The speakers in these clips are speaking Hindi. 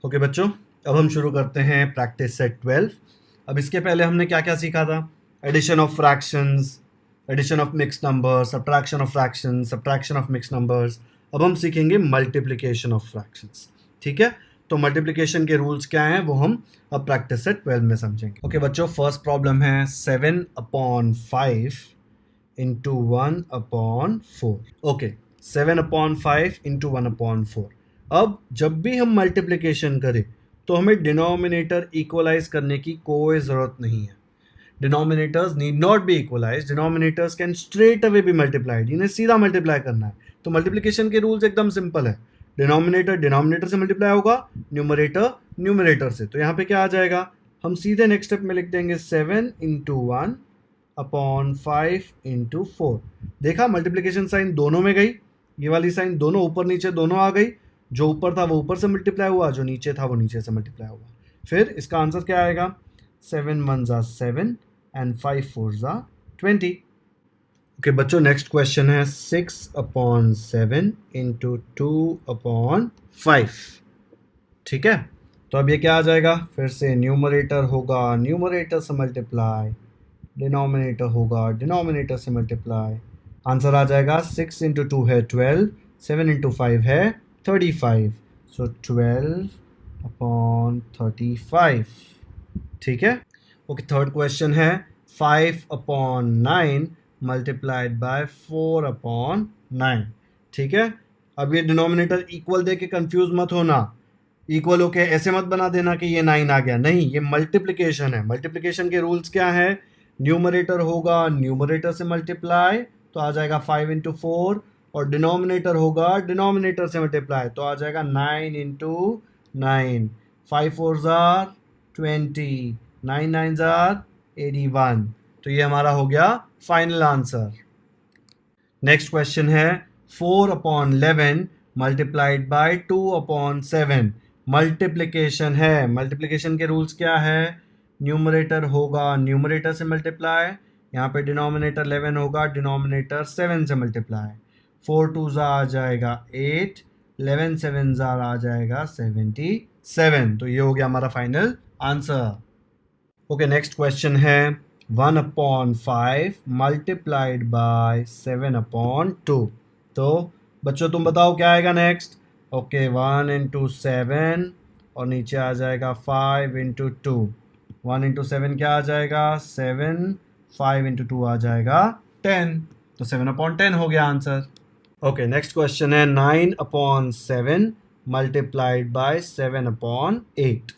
ओके बच्चों, अब हम शुरू करते हैं प्रैक्टिस सेट 12। अब इसके पहले हमने क्या क्या सीखा था? Addition of fractions, addition of mixed numbers, subtraction of fractions, subtraction of mixed numbers. अब हम सीखेंगे मल्टीप्लिकेशन ऑफ फ्रैक्शंस। ठीक है, तो मल्टीप्लिकेशन के रूल्स क्या हैं वो हम अब प्रैक्टिस सेट 12 में समझेंगे। ओके बच्चों, फर्स्ट प्रॉब्लम है 7/5 इंटू 1/4। Okay, 7/5 into 1/4। अब जब भी हम मल्टीप्लिकेशन करें तो हमें डिनोमिनेटर इक्वलाइज करने की कोई ज़रूरत नहीं है। Denominators need not be equalize, denominators can straight away be multiplied. इन्हें सीधा मल्टीप्लाई करना है। तो मल्टीप्लिकेशन के रूल्स एकदम सिंपल है। डिनोमिनेटर डिनोमिनेटर से मल्टीप्लाई होगा, न्यूमरेटर न्यूमरेटर से। तो यहाँ पे क्या आ जाएगा, हम सीधे नेक्स्ट स्टेप में लिख देंगे 7/1/5 इंटू 4। देखा, मल्टीप्लिकेशन साइन दोनों में गई, ये वाली साइन दोनों ऊपर नीचे दोनों आ गई। जो ऊपर था वो ऊपर से मल्टीप्लाई हुआ, जो नीचे था वो नीचे से मल्टीप्लाई हुआ। फिर इसका आंसर क्या आएगा? 7 1 7 एंड 5 4 20। ओके बच्चों, नेक्स्ट क्वेश्चन है 6/7 इंटू 2/5। ठीक है, तो अब ये क्या आ जाएगा? फिर से न्यूमरेटर होगा न्यूमरेटर से मल्टीप्लाई, डिनोमिनेटर होगा डिनोमिनेटर से मल्टीप्लाई। आंसर आ जाएगा 6 इंटू 2 है 12, 7 इंटू 5 है 35। सो 12/35। ठीक है। ओके, थर्ड क्वेश्चन है 5/9 मल्टीप्लाइड बाय 4/9। ठीक है, अब ये डिनोमिनेटर इक्वल दे के कंफ्यूज मत होना। इक्वल होके ऐसे मत बना देना कि ये 9 आ गया, नहीं, ये मल्टीप्लिकेशन है। मल्टीप्लिकेशन के रूल्स क्या है? न्यूमरेटर होगा न्यूमरेटर से मल्टीप्लाई, तो आ जाएगा 5 इंटू 4, और डिनोमिनेटर होगा डिनोमिनेटर से मल्टीप्लाई, तो आ जाएगा 9 इंटू 9। 5 4 20, 9 9 81। तो ये हमारा हो गया फाइनल आंसर। नेक्स्ट क्वेश्चन है 4/11 मल्टीप्लाइड बाय 2/7। मल्टीप्लिकेशन है। मल्टीप्लिकेशन के रूल्स क्या है? न्यूमरेटर होगा न्यूमरेटर से मल्टीप्लाई, यहाँ पे डिनोमिनेटर 11 होगा डिनोमिनेटर 7 से मल्टीप्लाई। 4 2 आ जाएगा 8, 11 7 आ जाएगा 77। तो ये हो गया हमारा final answer. Okay, next question है 1/5 मल्टीप्लाइड बाय 7/2। तो बच्चों तुम बताओ क्या आएगा नेक्स्ट? ओके, 1 इंटू 7 और नीचे आ जाएगा 5 इंटू 2। 1 इंटू 7 क्या आ जाएगा? 7। 5 इंटू 2 आ जाएगा 10। तो 7/10 हो गया आंसर। ओके, नेक्स्ट क्वेश्चन है 9/7 मल्टीप्लाइड बाय 7/8।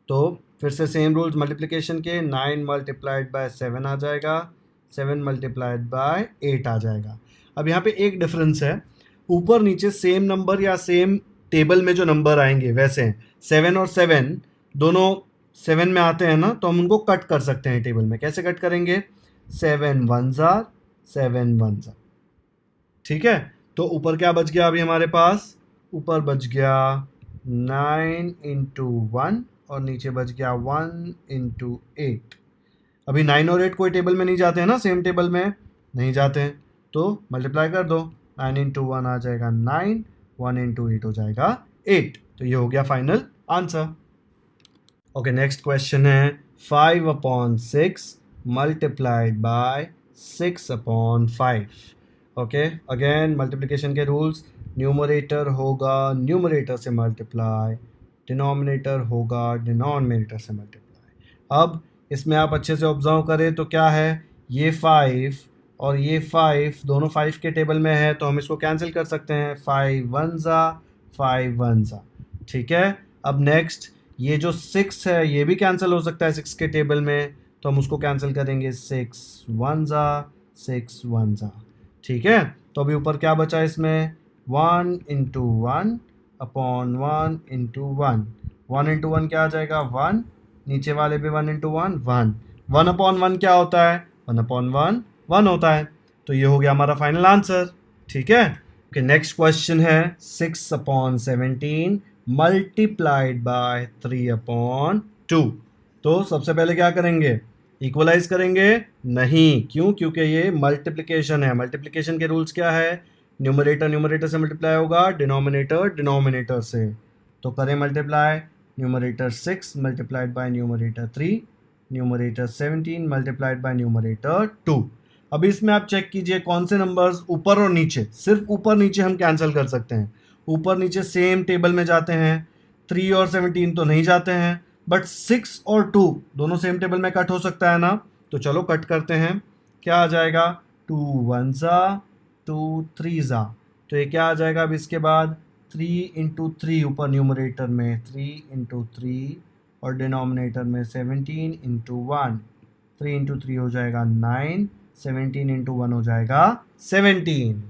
तो फिर से सेम रूल्स मल्टीप्लिकेशन के, 9 मल्टीप्लाइड बाय 7 आ जाएगा, 7 मल्टीप्लाइड बाय 8 आ जाएगा। अब यहाँ पे एक डिफरेंस है, ऊपर नीचे सेम नंबर या सेम टेबल में जो नंबर आएंगे वैसे हैं। 7 और 7 दोनों 7 में आते हैं ना, तो हम उनको कट कर सकते हैं टेबल में। कैसे कट करेंगे? 7 1 7 1। ठीक है, तो ऊपर क्या बच गया अभी हमारे पास? ऊपर बच गया 9 इंटू 1 और नीचे बच गया 1 इंटू 8। अभी 9 और 8 कोई टेबल में नहीं जाते हैं ना, सेम टेबल में नहीं जाते हैं, तो मल्टीप्लाई कर दो। 9 इंटू 1 आ जाएगा 9, 1 इंटू 8 हो जाएगा 8। तो ये हो गया final answer. Okay, next question है 5/6 multiplied by 6/5। Okay, again multiplication के रूल्स, न्यूमरेटर होगा न्यूमरेटर से मल्टीप्लाई, डिनोमिनेटर होगा डिनोमिनेटर से मल्टीप्लाई। अब इसमें आप अच्छे से ऑब्जर्व करें तो क्या है, ये 5 और ये 5 दोनों 5 के टेबल में है, तो हम इसको कैंसिल कर सकते हैं। 5 1 5 1। ठीक है, अब नेक्स्ट ये जो 6 है ये भी कैंसिल हो सकता है 6 के टेबल में, तो हम उसको कैंसिल करेंगे। 6 1 6 1। ठीक है, तो अभी ऊपर क्या बचा इसमें? 1 इंटू 1 अपॉन 1 इंटू 1। 1 इंटू 1 क्या आ जाएगा? 1। नीचे वाले भी 1 इंटू 1 1। 1/1 क्या होता है? 1/1 1 होता है। तो ये हो गया हमारा फाइनल आंसर। ठीक है। ओके, नेक्स्ट क्वेश्चन है 6/17 मल्टीप्लाइड बाय 3/2। तो सबसे पहले क्या करेंगे? इक्वलाइज करेंगे? नहीं, क्यों? क्योंकि ये मल्टीप्लिकेशन है। मल्टीप्लिकेशन के रूल्स क्या है? न्यूमरेटर न्यूमरेटर से मल्टीप्लाई होगा, डिनोमिनेटर डिनोमिनेटर से। तो करें multiply. Numerator 6 multiplied by numerator 3, numerator 17 multiplied by numerator 2। अब इसमें आप चेक कीजिए कौन से नंबर्स ऊपर और नीचे, सिर्फ ऊपर नीचे हम कैंसिल कर सकते हैं। ऊपर नीचे सेम टेबल में जाते हैं, 3 और 17 तो नहीं जाते हैं, बट 6 और 2 दोनों सेम टेबल में कट हो सकता है ना, तो चलो कट करते हैं। क्या आ जाएगा, 2 1 ज़ा 2 3 ज़ा, तो ये क्या आ जाएगा अब इसके बाद 3 इंटू 3 ऊपर न्यूमरेटर में 3 इंटू 3 और डिनोमिनेटर में 17 इंटू 1, 3 इंटू 3 हो जाएगा 9, 17 इंटू 1 हो जाएगा 17।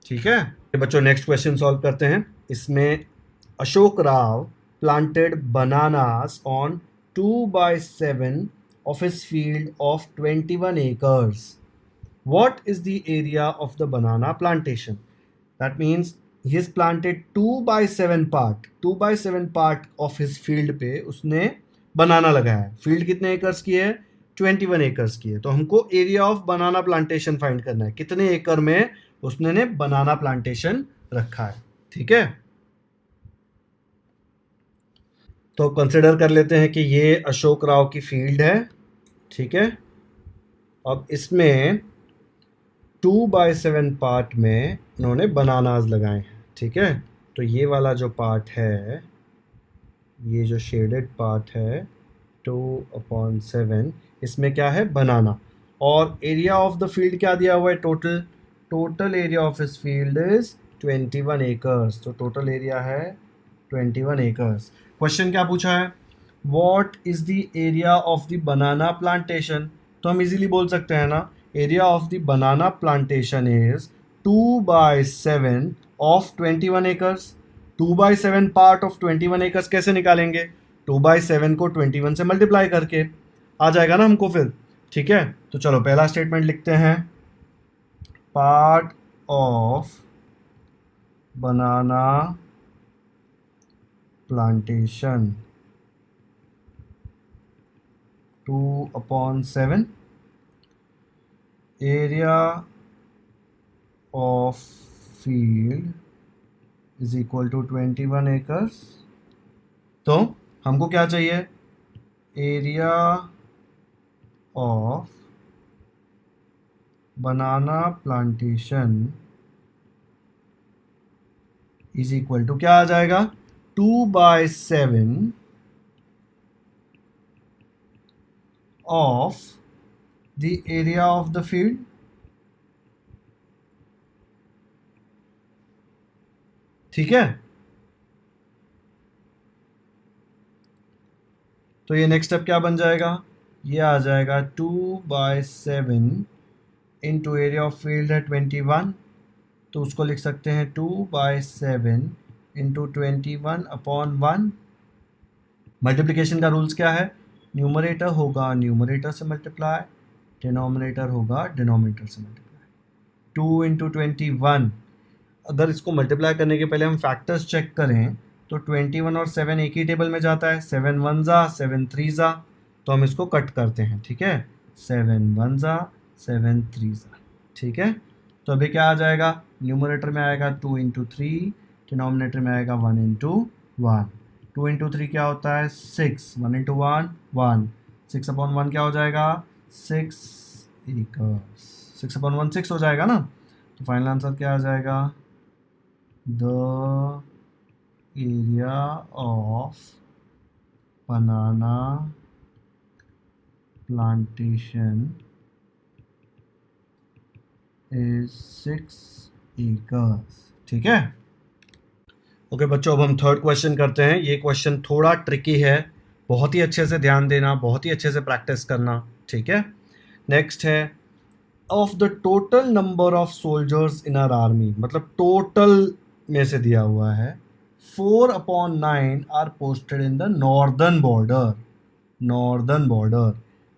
ठीक है बच्चों, नेक्स्ट क्वेश्चन सॉल्व करते हैं। इसमें Ashok Rao planted bananas on 2/7 of his field of 21 acres. What is the area of the banana plantation? That means he has planted 2/7 part, 2/7 part of his field पे उसने बनाना लगाया है। फील्ड कितने एकर्स की है, 21 एकर्स की है। तो हमको area of banana plantation find करना है, कितने एकड़ में उसने बनाना प्लांटेशन रखा है। ठीक है, तो कंसिडर कर लेते हैं कि ये अशोक राव की फील्ड है। ठीक है, अब इसमें 2/7 पार्ट में उन्होंने बनानाज लगाए हैं। ठीक है, तो ये वाला जो पार्ट है, ये जो शेडेड पार्ट है 2/7, इसमें क्या है, बनाना। और एरिया ऑफ द फील्ड क्या दिया हुआ है, टोटल एरिया ऑफ इस फील्ड इज 21 एकर्स। तो टोटल एरिया है 21 एकर्स। क्वेश्चन क्या पूछा है, what is the area of the banana plantation. तो हम इजीली बोल सकते हैं ना, area of the banana plantation is 2/7 of 21 acres. 2/7 part of 21 acres कैसे निकालेंगे, 2/7 को 21 से मल्टीप्लाई करके आ जाएगा ना हमको फिर। ठीक है, तो चलो पहला स्टेटमेंट लिखते हैं, part of banana plantation 2/7, area of field is equal to 21 acres. तो हमको क्या चाहिए, area of banana plantation is equal to क्या आ जाएगा, 2/7 of the area of the field. ठीक है, तो ये नेक्स्ट स्टेप क्या बन जाएगा, ये आ जाएगा 2/7 इंटू एरिया ऑफ फील्ड है 21, तो उसको लिख सकते हैं 2/7 इंटू 21/1। मल्टीप्लिकेशन का रूल्स क्या है, न्यूमरेटर होगा न्यूमरेटर से मल्टीप्लाई, डिनोमिनेटर होगा डिनोमिनेटर से मल्टीप्लाई। 2 इंटू 21, अगर इसको मल्टीप्लाई करने के पहले हम फैक्टर्स चेक करें तो 21 और 7 एक ही टेबल में जाता है, 7 1 ज़ा 7 3 ज़ा, तो हम इसको कट करते हैं। ठीक है, 7 1 ज़ा 7 3 ज़ा। ठीक है, तो अभी क्या आ जाएगा, न्यूमरेटर में आएगा 2 इंटू 3, डिनोमिनेटर में आएगा 1 इंटू 1। 2 इंटू 3 क्या होता है, 6, 1 इंटू 1 1, 6/1 क्या हो जाएगा, 6 एकर्स, 6/1 6 हो जाएगा ना। तो फाइनल आंसर क्या आ जाएगा, the area of banana plantation is 6 acres. ठीक है, ओके बच्चों, अब हम थर्ड क्वेश्चन करते हैं। ये क्वेश्चन थोड़ा ट्रिकी है, बहुत ही अच्छे से ध्यान देना, बहुत ही अच्छे से प्रैक्टिस करना। ठीक है, नेक्स्ट है, of the total number of soldiers in our army, मतलब टोटल में से दिया हुआ है, 4/9 are posted in the northern border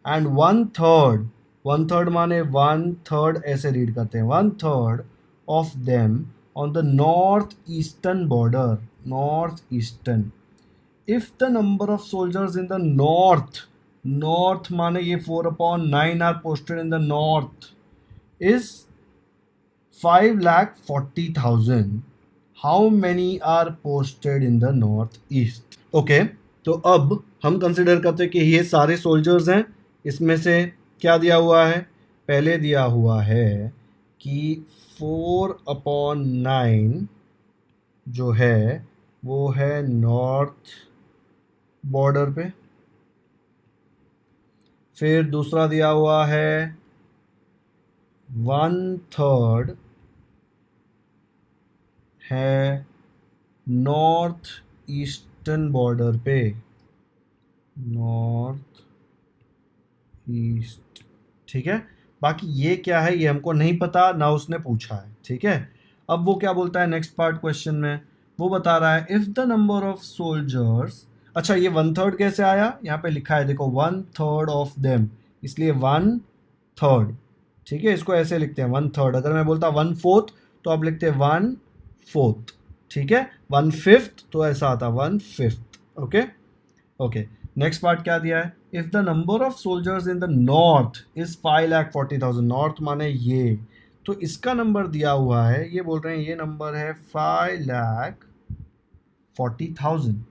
and 1/3 माने 1/3 ऐसे रीड करते हैं, 1/3 of them on the north eastern border, north eastern. If the number of soldiers in the north माने ये 4/9 are posted in the north is 5,40,000. How many are posted in the northeast? Okay, तो अब हम कंसिडर करते हैं कि ये सारे सोल्जर्स हैं। इसमें से क्या दिया हुआ है, पहले दिया हुआ है कि 4/9 जो है वो है नॉर्थ बॉर्डर पे। फिर दूसरा दिया हुआ है 1/3 है नॉर्थ ईस्टर्न बॉर्डर पे, नॉर्थ ईस्ट। ठीक है, बाकी ये क्या है ये हमको नहीं पता, ना उसने पूछा है। ठीक है, अब वो क्या बोलता है नेक्स्ट पार्ट क्वेश्चन में, वो बता रहा है if the number of soldiers. अच्छा, ये 1/3 कैसे आया, यहाँ पे लिखा है देखो 1/3 ऑफ देम, इसलिए 1/3। ठीक है, इसको ऐसे लिखते हैं 1/3। अगर मैं बोलता 1/4 तो आप लिखते हैं 1/4। ठीक है, 1/5 तो ऐसा आता 1/5। ओके ओके, नेक्स्ट पार्ट क्या दिया है, if the number of soldiers in the north is 5,40,000। North माने ये, तो इसका नंबर दिया हुआ है, ये बोल रहे हैं ये नंबर है 5,40,000।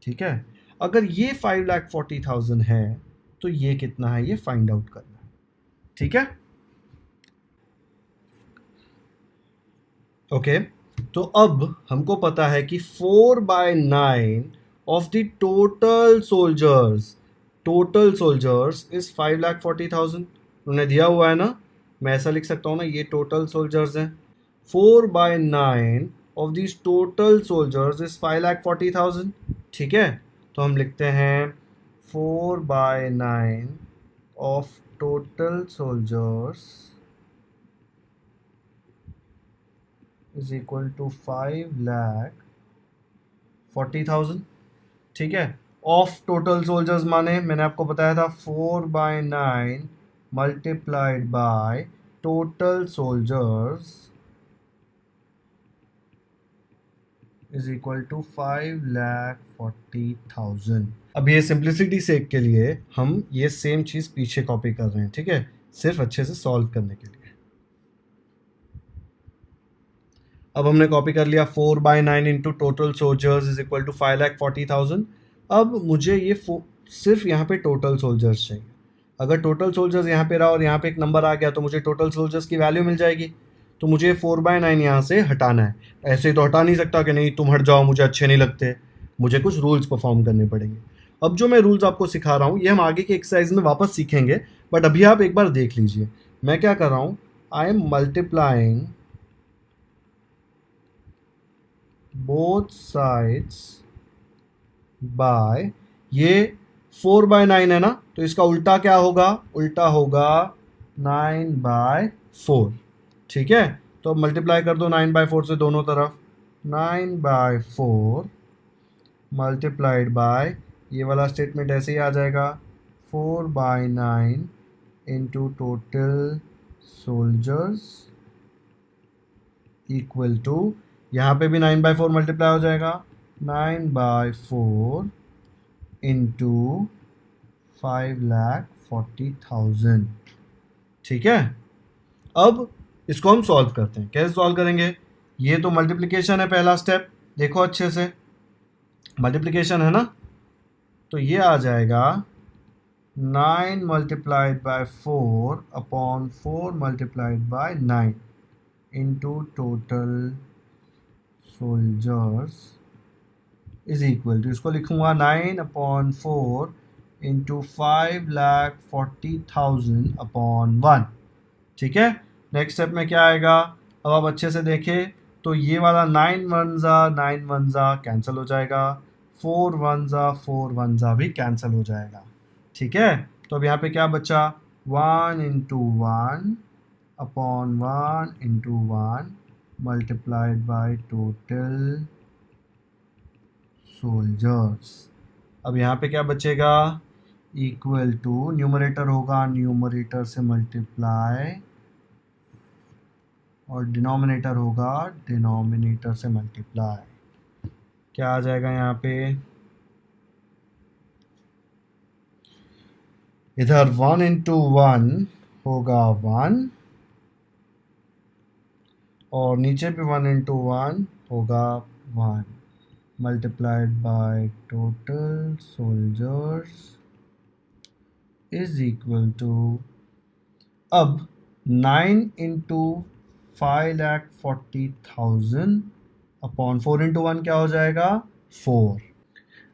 ठीक है, अगर ये 5,40,000 है तो ये कितना है ये फाइंड आउट करना है। ठीक है, ओके तो अब हमको पता है कि 4/9 of the total soldiers is 5,40,000। उन्होंने दिया हुआ है ना, मैं ऐसा लिख सकता हूँ ना, ये टोटल सोल्जर्स हैं। 4/9 of this total soldiers is 5,40,000। ठीक है, तो हम लिखते हैं 4/9 of total soldiers is equal to 5,40,000। ठीक है, ऑफ टोटल सोल्जर्स माने मैंने आपको बताया था 4/9 multiplied by total soldiers is equal to 5,40,000। अब ये सिंप्लिसिटी सेक के लिए हम ये सेम चीज़ पीछे कॉपी कर रहे हैं। ठीक है, सिर्फ अच्छे से सॉल्व करने के लिए। अब हमने कॉपी कर लिया 4/9 into total soldiers is equal to 5,40,000। अब मुझे ये सिर्फ यहाँ पे टोटल सोल्जर्स चाहिए। अगर टोटल सोल्जर्स यहाँ पे रहा और यहाँ पे एक नंबर आ गया तो मुझे टोटल सोल्जर्स की वैल्यू मिल जाएगी। तो मुझे 4/9 यहाँ से हटाना है। ऐसे ही तो हटा नहीं सकता कि नहीं तुम हट जाओ, मुझे अच्छे नहीं लगते, मुझे कुछ रूल्स परफॉर्म करने पड़ेंगे। अब जो मैं रूल्स आपको सिखा रहा हूँ ये हम आगे के एक्सरसाइज में वापस सीखेंगे, बट अभी आप एक बार देख लीजिए मैं क्या कर रहा हूँ। I am multiplying both sides by, ये 4/9 है ना, तो इसका उल्टा क्या होगा, उल्टा होगा 9/4। ठीक है, तो अब मल्टीप्लाई कर दो 9/4 से दोनों तरफ। 9/4 मल्टीप्लाइड बाय, ये वाला स्टेटमेंट ऐसे ही आ जाएगा 4/9 into total soldiers equal to, यहाँ पे भी 9/4 मल्टीप्लाई हो जाएगा 9/4 इंटू 5,40,000। ठीक है, अब इसको हम सॉल्व करते हैं। कैसे सॉल्व करेंगे, ये तो मल्टीप्लिकेशन है पहला स्टेप, देखो अच्छे से मल्टीप्लिकेशन है ना, तो ये आ जाएगा 9 multiplied by 4 upon 4 multiplied by 9 into total soldiers is equal to, इसको लिखूंगा 9/4 इंटू 5,40,000 अपॉन 1। ठीक है, नेक्स्ट स्टेप में क्या आएगा, अब आप अच्छे से देखें तो ये वाला 9 1 जा कैंसिल हो जाएगा, 4 1 जा भी कैंसिल हो जाएगा। ठीक है, तो अब यहाँ पे क्या बचा, 1 into 1 upon 1 into 1 multiplied by total soldiers. अब यहाँ पे क्या बचेगा, इक्वल टू, न्यूमरेटर होगा न्यूमरेटर से मल्टीप्लाई और डिनोमिनेटर होगा डिनोमिनेटर से मल्टीप्लाई। क्या आ जाएगा यहाँ पे, इधर 1 इंटू 1 होगा 1 और नीचे भी 1 इंटू 1 होगा 1। multiplied by total soldiers is equal to, अब 9 इंटू 5,40,000 अपॉन 4 इंटू 1 क्या हो जाएगा 4।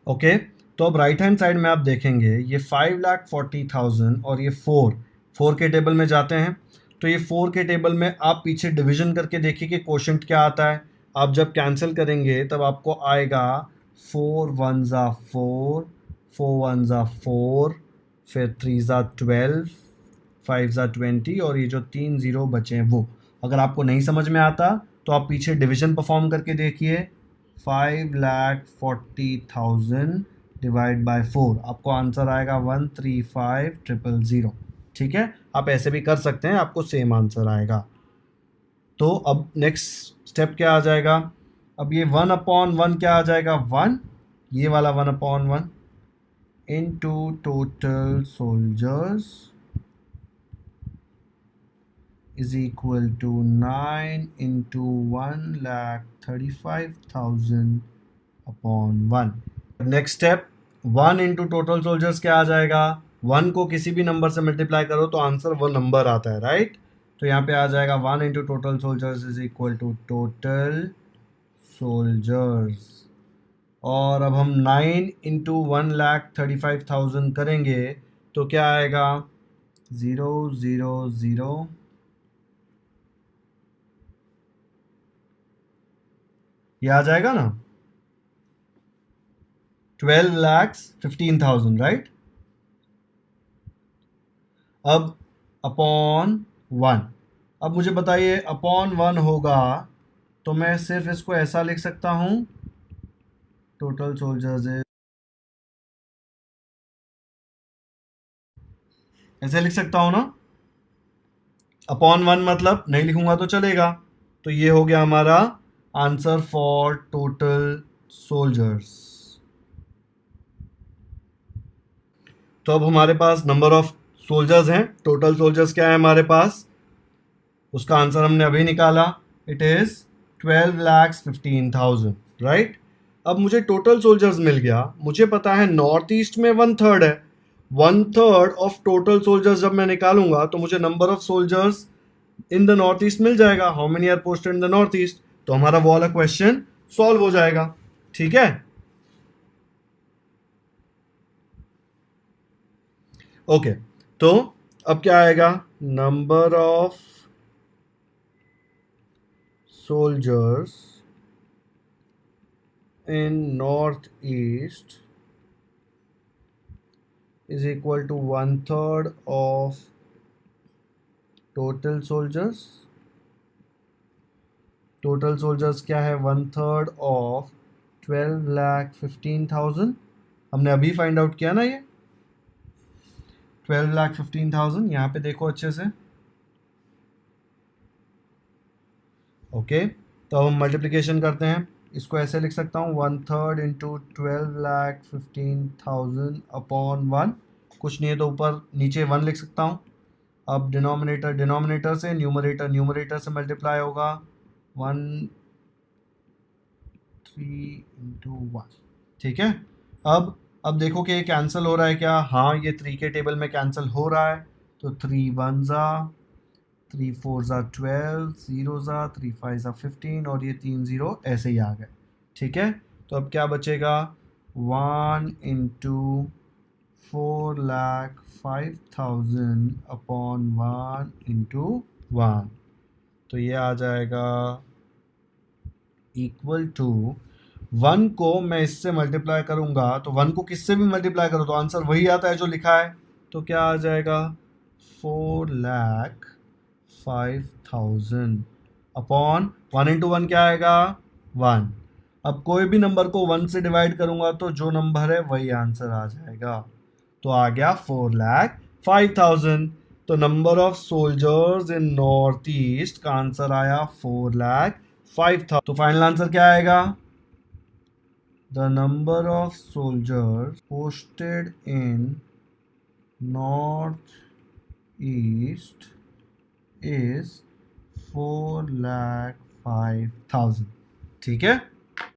ओके, तो अब राइट हैंड साइड में आप देखेंगे ये 5,40,000 और ये 4 के टेबल में जाते हैं। तो ये 4 के टेबल में आप पीछे डिवीजन करके देखिए कि क्वोशंट क्या आता है। आप जब कैंसिल करेंगे तब आपको आएगा 4 1 ज़ा 4, 4 1 ज़ा 4, फिर 3 ज़ा 12, 5 ज़ा 20 और ये जो 3 ज़ीरो बचे हैं वो। अगर आपको नहीं समझ में आता तो आप पीछे डिवीजन परफॉर्म करके देखिए। 5,40,000 डिवाइड बाय 4, आपको आंसर आएगा 135,000। ठीक है, आप ऐसे भी कर सकते हैं, आपको सेम आंसर आएगा। तो अब नेक्स्ट स्टेप क्या आ जाएगा, अब ये 1/1 क्या आ जाएगा 1, ये वाला 1/1 into total soldiers is equal to 9 into 1,35,000 upon 1। Next step 1 into total soldiers क्या आ जाएगा, 1 को किसी भी नंबर से मल्टीप्लाई करो तो आंसर वो नंबर आता है, राइट। तो यहाँ पे आ जाएगा 1 into total soldiers is equal to total soldiers. और अब हम 9 इंटू 1,35,000 करेंगे तो क्या आएगा 0 0 0, ये आ जाएगा ना 12,15,000, राइट। अब अपॉन 1, अब मुझे बताइए अपॉन 1 होगा तो मैं सिर्फ इसको ऐसा लिख सकता हूं, टोटल सोल्जर्स ऐसे लिख सकता हूं ना, अपॉन 1 मतलब नहीं लिखूंगा तो चलेगा। तो ये हो गया हमारा आंसर फॉर टोटल सोल्जर्स। तो अब हमारे पास नंबर ऑफ सोल्जर्स हैं, टोटल सोल्जर्स क्या है हमारे पास, उसका आंसर हमने अभी निकाला, इट इज 12,15,000, राइट। अब मुझे टोटल सोल्जर्स मिल गया, मुझे पता है नॉर्थ ईस्ट में 1/3 है, 1/3 ऑफ टोटल सोल्जर्स जब मैं निकालूंगा तो मुझे number of soldiers in the north east मिल जाएगा, how many are posted in the north east. तो हमारा वो वाला क्वेश्चन सॉल्व हो जाएगा, ठीक है। ओके, तो अब क्या आएगा, number of soldiers in northeast is equal to 1/3 of total soldiers। Total soldiers क्या है 1/3 ऑफ 12,15,000, हमने अभी फाइंड आउट किया ना ये 12,15,000, यहाँ पे देखो अच्छे से। ओके, तो हम मल्टीप्लिकेशन करते हैं, इसको ऐसे लिख सकता हूँ 1/3 इंटू 12,15,000 अपॉन 1, कुछ नहीं है तो ऊपर नीचे 1 लिख सकता हूँ। अब डिनोमिनेटर डिनोमिनेटर से, न्यूमरेटर न्यूमरेटर से मल्टीप्लाई होगा 1/3 इंटू 1, ठीक है। अब देखो कि ये कैंसिल हो रहा है क्या, हाँ ये 3 के टेबल में कैंसिल हो रहा है, तो 3 1 ज़ा 3 4 ज़ा 12, 0 ज़ा 3 5 ज़ा 15 और ये 3 0 ऐसे ही आ गए, ठीक है। तो अब क्या बचेगा 1 इंटू 4,05,000 अपॉन 1 इंटू 1, तो ये आ जाएगा इक्वल टू 1 को मैं इससे मल्टीप्लाई करूंगा तो 1 को किससे भी मल्टीप्लाई करो तो आंसर वही आता है जो लिखा है, तो क्या आ जाएगा 4,05,000 अपॉन 1 इंटू 1 क्या आएगा 1। अब कोई भी नंबर को 1 से डिवाइड करूंगा तो जो नंबर है वही आंसर आ जाएगा, तो आ गया 4,05,000। तो number of soldiers in north east का आंसर आया 4,05,000। तो फाइनल आंसर क्या आएगा, the number of soldiers posted in north east is 4,05,000, ठीक है।